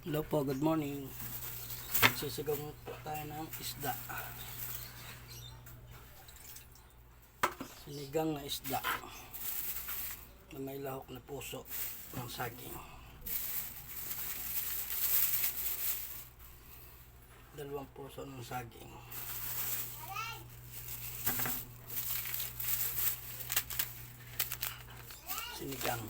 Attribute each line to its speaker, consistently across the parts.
Speaker 1: Hello po, good morning. Sisigaw po tayo ng isda. Sinigang na isda na may lahok na puso ng saging. Dalawang puso ng saging. Sinigang.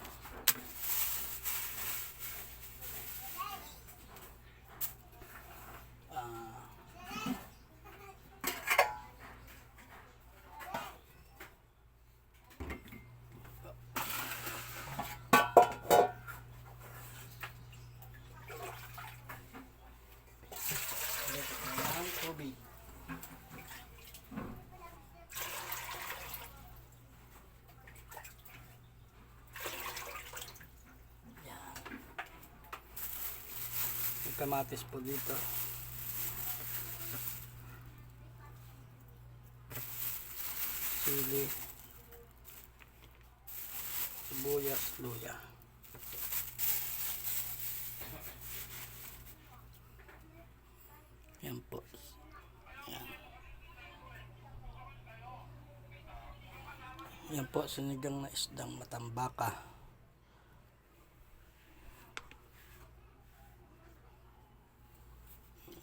Speaker 1: Tubig. Yan. May kamatis po dito. Sili. Sibuyas, luya. Yan po. Yan po, sinigang na isdang matambaka.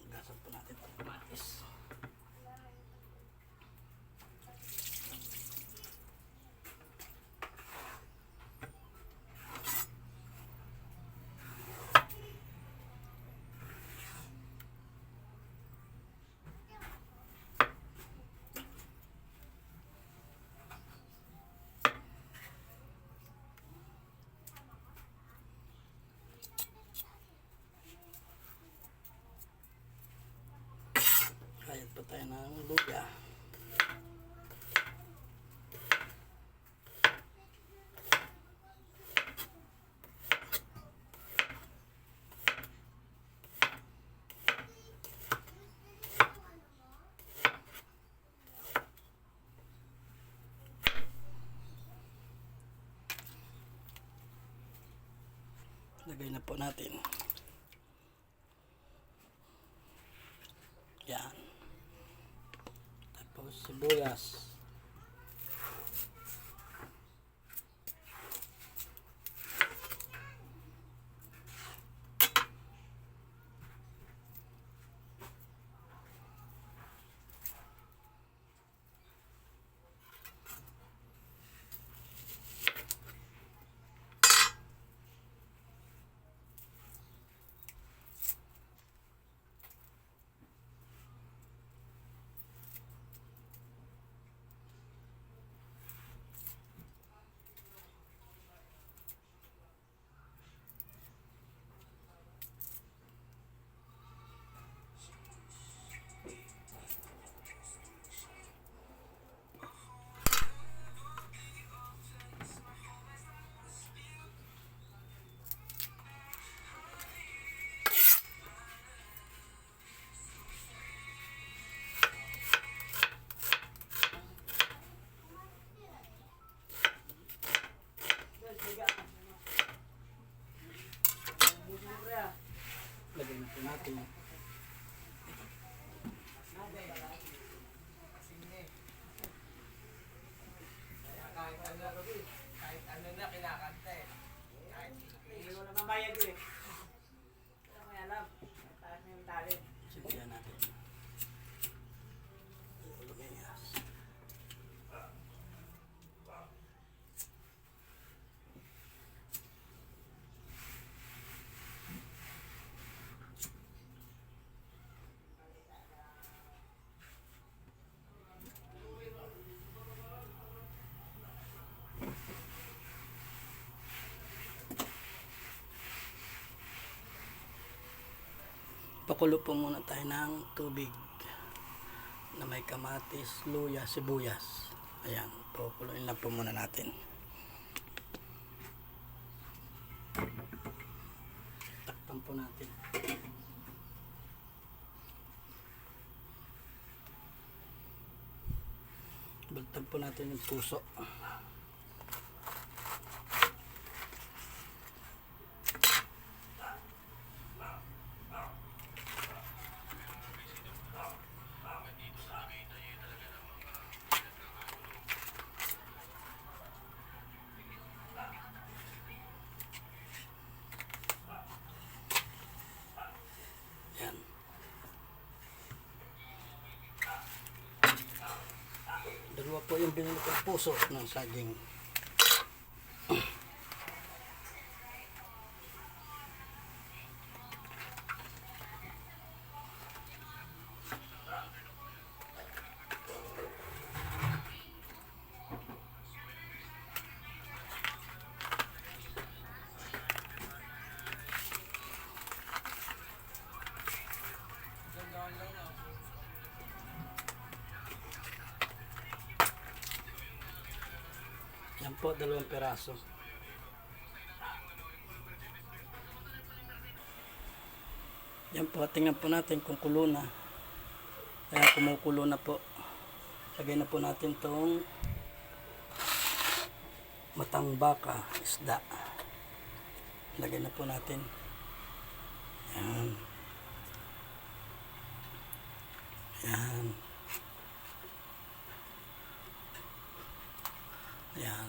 Speaker 1: Gasan po natin ang kamatis. Hayat po tayo ng luya. Lagay na po natin. Yan. Tapos sibuyas. Lagay na po natin.
Speaker 2: Kahit ano na kinakanta eh. Hindi mo naman bayad eh. Wala may alam. Taas na yung talent.
Speaker 1: Sigyan natin. Lumiyas. Pakulo po muna tayo ng tubig na may kamatis, luya, sibuyas. Ayan, pakuloyin lang po muna natin. Takpan po natin. Baltag po natin yung puso. binili ko puso ng saging. Yan po, 2 piraso. Yan po, tingnan po natin kung kulo na. Kaya kumukulo na po. Lagay na po natin tong matang baka, isda. Lagay na po natin. Yan. Yan. Yan.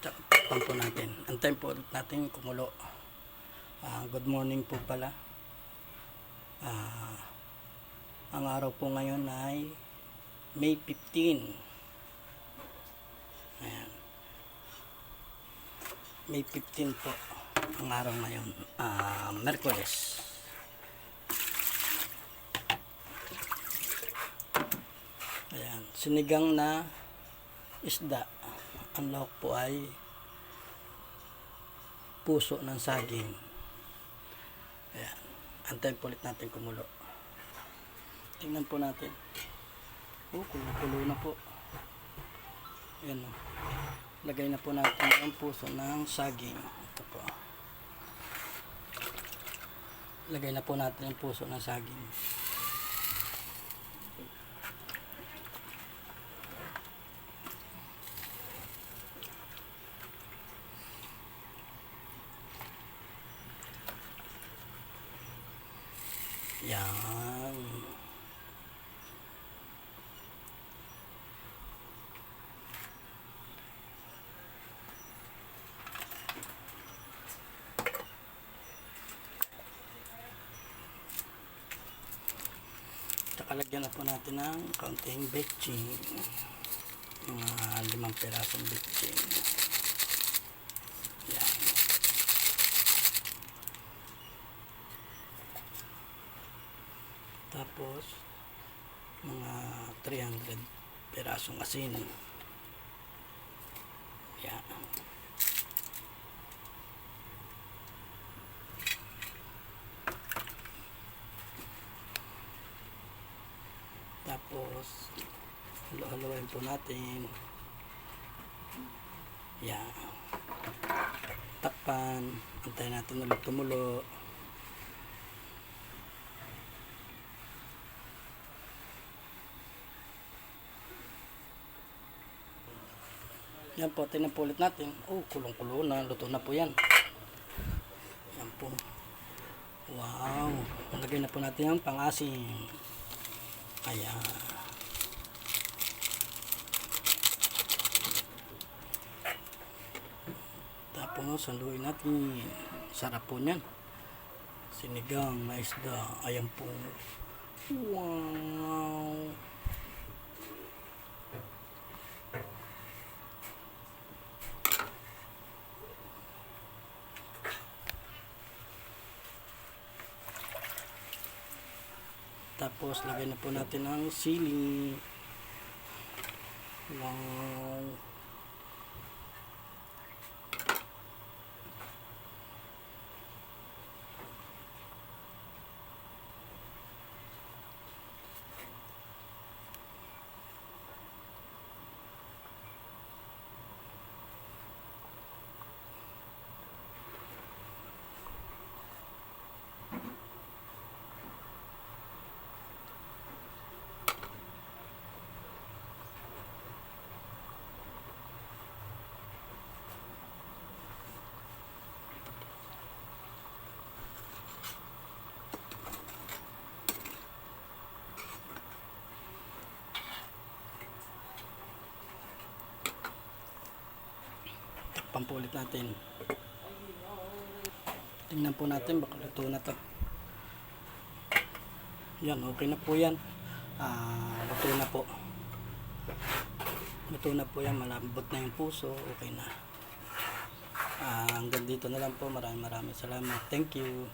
Speaker 1: Takpan po natin. Antayin po natin kumulo. Good morning po pala. Ang araw po ngayon ay May 15. Ayan. May 15 po ang araw ngayon. Merkules. Ayan. Sinigang na isda. Ang lahok po ay puso ng saging. Ayan. Antayin po ulit natin kumulo. Tingnan po natin. Kulo-kulo na po. Ayan o. Lagay na po natin ang puso ng saging. Ito po. Lagay na po natin ang puso ng saging. Yan. Tsaka lagyan na po natin ng kaunting betching. Mga 5 pirasong betching. Yan. Tapos mga 300 pirasong asin. Yan. Tapos halo-haloin po natin. Yan. Takpan. Antayin natin ulit tumulo. Yan po, tingnan po ulit natin. Kulong-kulo na. Luto na po yan. Yan po. Wow. Lagay na po natin yung pang-asim. Ayan. Tapos, saluin natin. Sarap po niyan. Sinigang na isda. Ayan po. Wow. Tapos lagay na po natin ang sili. Wow. Takpan po ulit natin. Tingnan po natin baka luto na to. Yan, okay na po yan. Luto na po. Luto na po yan, malambot na yung puso, okay na. Hanggang dito na lang po, maraming salamat. Thank you.